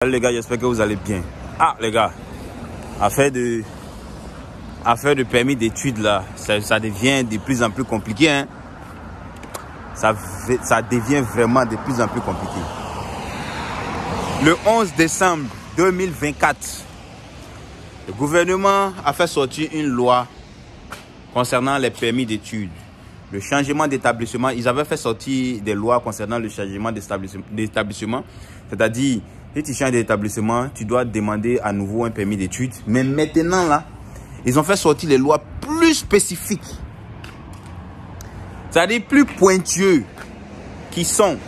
Salut les gars, j'espère que vous allez bien. Ah les gars, affaire de permis d'études là, ça devient de plus en plus compliqué. Hein? Ça devient vraiment de plus en plus compliqué. Le 11 décembre 2024, le gouvernement a fait sortir une loi concernant les permis d'études. Le changement d'établissement, ils avaient fait sortir des lois concernant le changement d'établissement. C'est-à-dire, si tu changes d'établissement, tu dois demander à nouveau un permis d'études. Mais maintenant, là, ils ont fait sortir les lois plus spécifiques. C'est-à-dire plus pointueux, qui sont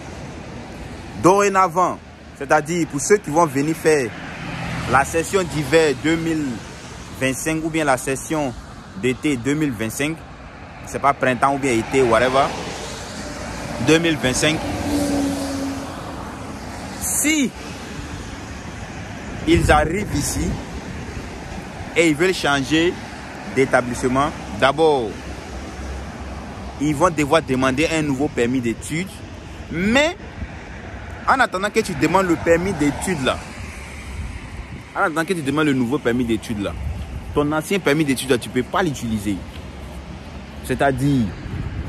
dorénavant, c'est-à-dire pour ceux qui vont venir faire la session d'hiver 2025 ou bien la session d'été 2025, c'est pas printemps ou bien été, whatever, 2025, si ils arrivent ici et ils veulent changer d'établissement, d'abord, ils vont devoir demander un nouveau permis d'études. Mais en attendant que tu demandes le permis d'études là, en attendant que tu demandes le nouveau permis d'études là, ton ancien permis d'études là, tu ne peux pas l'utiliser. C'est-à-dire,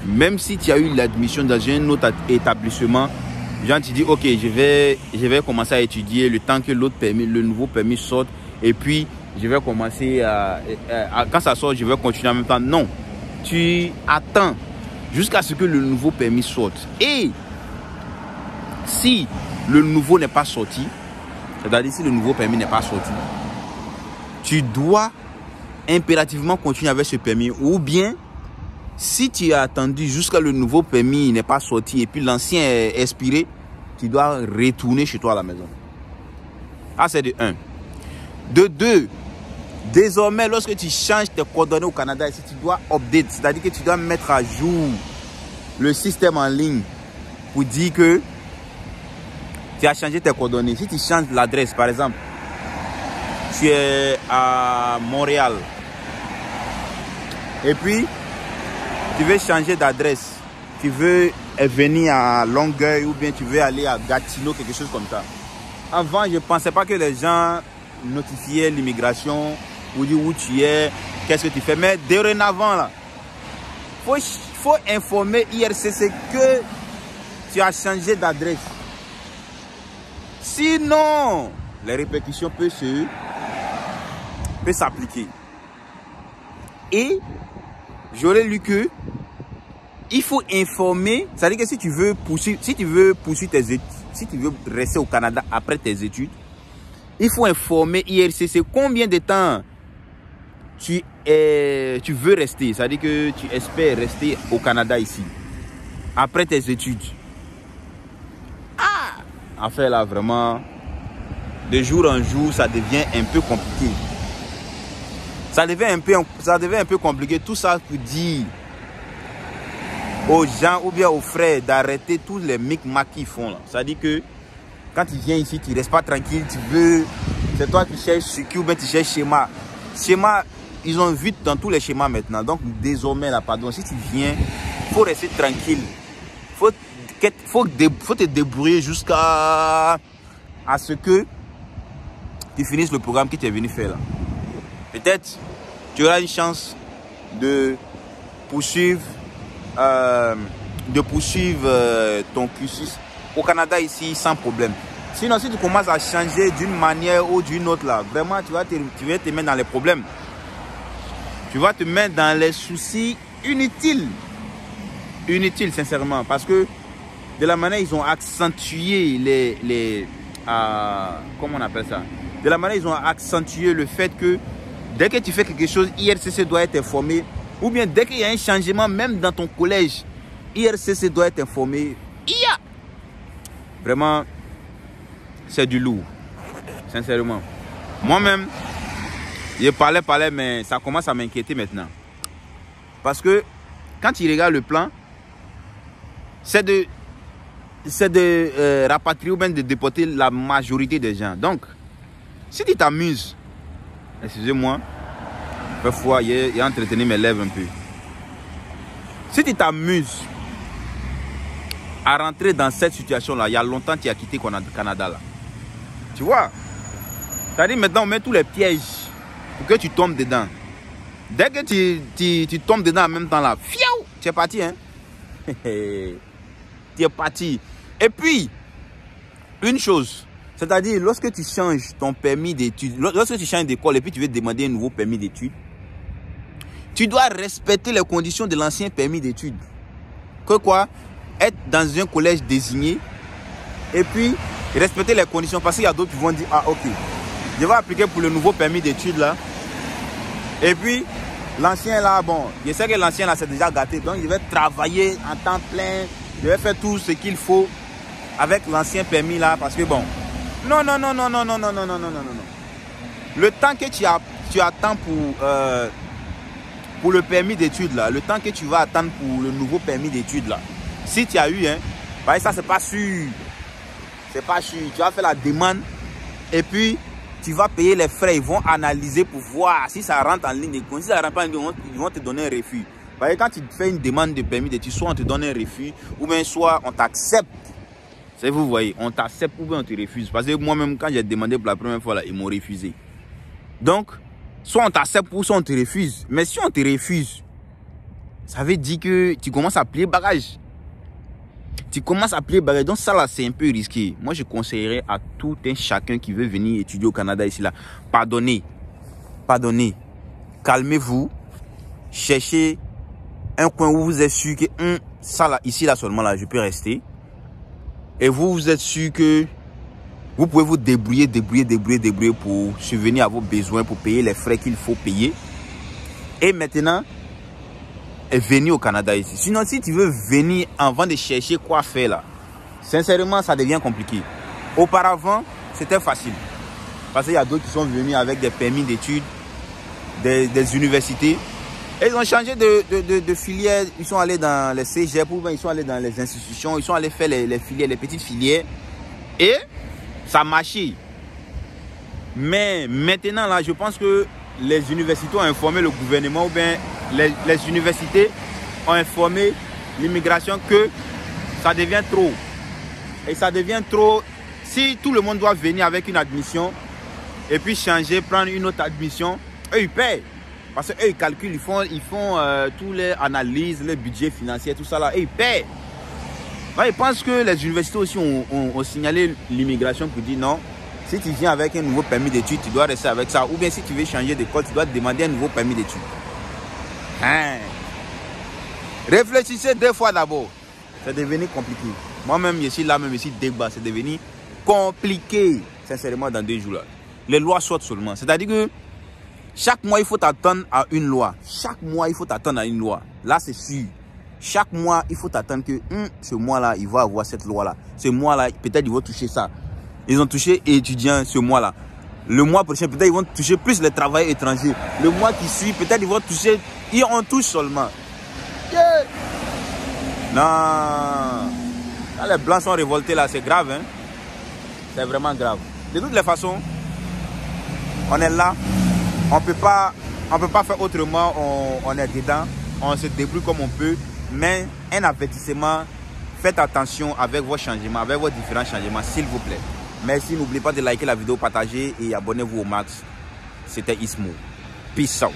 même si tu as eu l'admission dans un autre établissement, genre tu dis ok, je vais commencer à étudier le temps que l'autre permis, le nouveau permis sorte, et puis je vais commencer quand ça sort, je vais continuer en même temps. Non, tu attends jusqu'à ce que le nouveau permis sorte. Et si le nouveau n'est pas sorti, c'est-à-dire si le nouveau permis n'est pas sorti, tu dois impérativement continuer avec ce permis. Ou bien, si tu as attendu jusqu'à le nouveau permis n'est pas sorti et puis l'ancien est expiré, tu dois retourner chez toi à la maison. Ah, c'est de 1. De 2, désormais, lorsque tu changes tes coordonnées au Canada, ici, tu dois update, c'est-à-dire que tu dois mettre à jour le système en ligne pour dire que tu as changé tes coordonnées. Si tu changes l'adresse, par exemple, tu es à Montréal et puis tu veux changer d'adresse, tu veux venir à Longueuil ou bien tu veux aller à Gatineau, quelque chose comme ça. Avant, je ne pensais pas que les gens notifiaient l'immigration ou dire où tu es, qu'est-ce que tu fais. Mais dorénavant, là, faut informer IRCC que tu as changé d'adresse. Sinon, les répercussions peuvent s'appliquer. Et j'aurais lu que il faut informer, c'est-à-dire que si tu veux poursuivre tes études, si tu veux rester au Canada après tes études, il faut informer IRCC combien de temps tu veux rester, c'est-à-dire que tu espères rester au Canada ici, après tes études. Ah! En fait là, vraiment, de jour en jour, ça devient un peu compliqué. Ça devient un peu compliqué, tout ça pour dire aux gens ou bien aux frères d'arrêter tous les micmacs qu'ils font là. C'est-à-dire que quand tu viens ici, tu ne restes pas tranquille, c'est toi qui cherches ce qui ou bien tu cherches schéma. Schéma, ils ont vu dans tous les schémas maintenant. Donc désormais là, pardon, si tu viens, il faut rester tranquille. Faut te débrouiller jusqu'à ce que tu finisses le programme que tu es venu faire là. Peut-être tu auras une chance de poursuivre ton cursus au Canada ici sans problème. Sinon, si tu commences à changer d'une manière ou d'une autre là, vraiment tu vas te mettre dans les problèmes. Tu vas te mettre dans les soucis inutiles. Inutiles sincèrement, parce que de la manière ils ont accentué comment on appelle ça? De la manière ils ont accentué le fait que dès que tu fais quelque chose, IRCC doit être informé. Ou bien dès qu'il y a un changement, même dans ton collège, IRCC doit être informé. Vraiment, c'est du lourd. Sincèrement. Moi-même, je parlais, mais ça commence à m'inquiéter maintenant. Parce que quand tu regardes le plan, c'est de rapatrier ou même de déporter la majorité des gens. Donc, si tu t'amuses, excusez-moi, parfois, il a entretenu mes lèvres un peu. Si tu t'amuses à rentrer dans cette situation-là, il y a longtemps que tu as quitté le Canada là. Tu Tu vois? C'est-à-dire maintenant on met tous les pièges pour que tu tombes dedans. Dès que tu tombes dedans en même temps là, fiou, tu es parti, hein? Tu es parti. Et puis, une chose, c'est-à-dire lorsque tu changes ton permis d'études, lorsque tu changes d'école et puis tu veux demander un nouveau permis d'études, tu dois respecter les conditions de l'ancien permis d'études. Que quoi? Être dans un collège désigné et puis respecter les conditions. Parce qu'il y a d'autres qui vont dire, ah ok, je vais appliquer pour le nouveau permis d'études là. Et puis, l'ancien là, bon, je sais que l'ancien là c'est déjà gâté. Donc, je vais travailler en temps plein. Je vais faire tout ce qu'il faut avec l'ancien permis là. Parce que bon, non. Le temps que tu attends pour le permis d'études là, le temps que tu vas attendre pour le nouveau permis d'études là, si tu as eu, hein, bah, ça c'est pas sûr. C'est pas sûr. Tu vas faire la demande et puis tu vas payer les frais. Ils vont analyser pour voir si ça rentre en ligne de compte. Si ça rentre pas en ligne de compte, ils vont te donner un refus. Bah, quand tu fais une demande de permis d'études, soit on te donne un refus ou bien soit on t'accepte. C'est vous voyez, on t'accepte ou bien on te refuse. Parce que moi-même, quand j'ai demandé pour la première fois, là, ils m'ont refusé. Donc, soit on t'accepte ou soit on te refuse. Mais si on te refuse, ça veut dire que tu commences à plier bagage. Tu commences à plier bagage. Donc ça là, c'est un peu risqué. Moi, je conseillerais à tout un chacun qui veut venir étudier au Canada ici là, pardonnez. Calmez-vous. Cherchez un coin où vous êtes sûr que ça là, ici là seulement là, je peux rester. Et vous êtes sûr que vous pouvez vous débrouiller pour subvenir à vos besoins, pour payer les frais qu'il faut payer. Et maintenant, venir au Canada ici. Sinon, si tu veux venir avant de chercher quoi faire là, sincèrement, ça devient compliqué. Auparavant, c'était facile. Parce qu'il y a d'autres qui sont venus avec des permis d'études, des universités. Et ils ont changé de filière. Ils sont allés dans les cégep, ou bien ils sont allés dans les institutions. Ils sont allés faire les filières, les petites filières. Et ça a marché. Mais maintenant, là, je pense que les universités ont informé le gouvernement, ou bien les universités ont informé l'immigration que ça devient trop. Et ça devient trop. Si tout le monde doit venir avec une admission et puis changer, prendre une autre admission, eux, ils paient. Parce qu'eux, ils calculent, ils font toutes les analyses, les budgets financiers, tout ça là, et ils paient. Là, je pense que les universités aussi ont signalé l'immigration pour dire non, si tu viens avec un nouveau permis d'études, tu dois rester avec ça. Ou bien si tu veux changer d'école, tu dois te demander un nouveau permis d'études. Hein? Réfléchissez 2 fois d'abord. C'est devenu compliqué. Moi-même, je suis là, même ici, débat, c'est devenu compliqué, sincèrement, dans 2 jours là. Les lois sortent seulement. C'est-à-dire que chaque mois, il faut t'attendre à une loi. Chaque mois, il faut t'attendre à une loi. Là, c'est sûr. Chaque mois, il faut t'attendre que ce mois-là, il va avoir cette loi-là. Ce mois-là, peut-être ils vont toucher ça. Ils ont touché étudiants ce mois-là. Le mois prochain, peut-être ils vont toucher plus les travailleurs étrangers. Le mois qui suit, peut-être ils vont toucher... Ils en touchent seulement. Yeah. Non. Quand les blancs sont révoltés là, c'est grave. Hein? C'est vraiment grave. De toutes les façons, on est là. On peut pas faire autrement. On est dedans. On se débrouille comme on peut. Mais un avertissement, faites attention avec vos changements, avec vos différents changements, s'il vous plaît. Merci, n'oubliez pas de liker la vidéo, partager et abonnez-vous au max. C'était Ismo. Peace out.